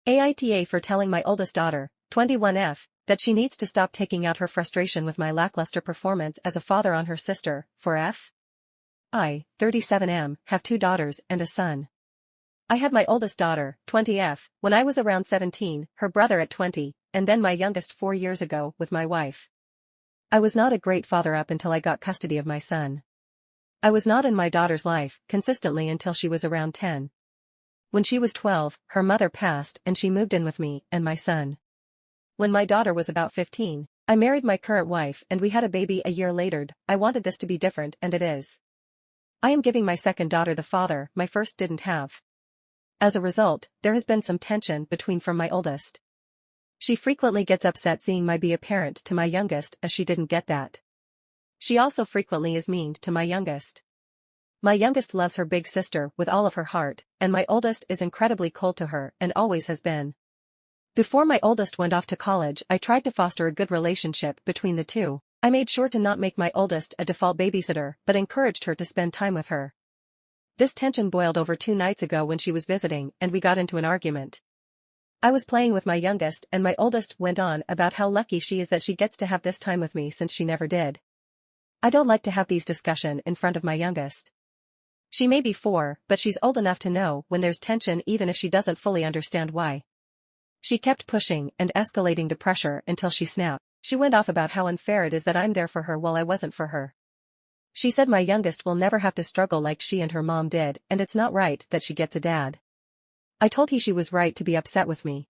AITA for telling my oldest daughter, 21F, that she needs to stop taking out her frustration with my lackluster performance as a father on her sister, for F. I, 37M, have 2 daughters and a son. I had my oldest daughter, 20F, when I was around 17, her brother at 20, and then my youngest 4 years ago with my wife. I was not a great father up until I got custody of my son. I was not in my daughter's life consistently until she was around 10. When she was 12, her mother passed and she moved in with me and my son. When my daughter was about 15, I married my current wife and we had a baby a year later. I wanted this to be different and it is. I am giving my second daughter the father my first didn't have. As a result, there has been some tension between from my oldest. She frequently gets upset seeing me be a parent to my youngest as she didn't get that. She also frequently is mean to my youngest. My youngest loves her big sister with all of her heart, and my oldest is incredibly cold to her and always has been. Before my oldest went off to college, I tried to foster a good relationship between the two. I made sure to not make my oldest a default babysitter but encouraged her to spend time with her. This tension boiled over 2 nights ago when she was visiting and we got into an argument. I was playing with my youngest and my oldest went on about how lucky she is that she gets to have this time with me since she never did. I don't like to have these discussions in front of my youngest. She may be 4, but she's old enough to know when there's tension even if she doesn't fully understand why. She kept pushing and escalating the pressure until she snapped. She went off about how unfair it is that I'm there for her while I wasn't for her. She said my youngest will never have to struggle like she and her mom did, and it's not right that she gets a dad. I told her she was right to be upset with me.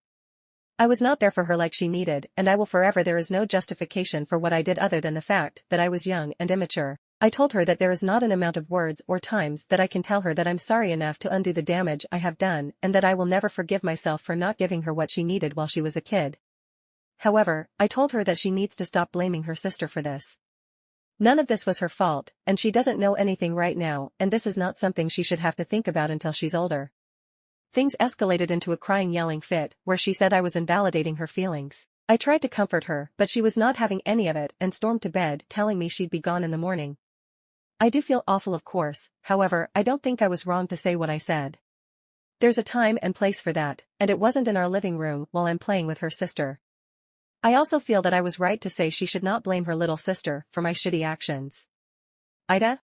I was not there for her like she needed, and I will forever. There is no justification for what I did other than the fact that I was young and immature. I told her that there is not an amount of words or times that I can tell her that I'm sorry enough to undo the damage I have done and that I will never forgive myself for not giving her what she needed while she was a kid. However, I told her that she needs to stop blaming her sister for this. None of this was her fault, and she doesn't know anything right now, and this is not something she should have to think about until she's older. Things escalated into a crying yelling fit where she said I was invalidating her feelings. I tried to comfort her but she was not having any of it and stormed to bed telling me she'd be gone in the morning. I do feel awful of course, however I don't think I was wrong to say what I said. There's a time and place for that, and it wasn't in our living room while I'm playing with her sister. I also feel that I was right to say she should not blame her little sister for my shitty actions. AITA?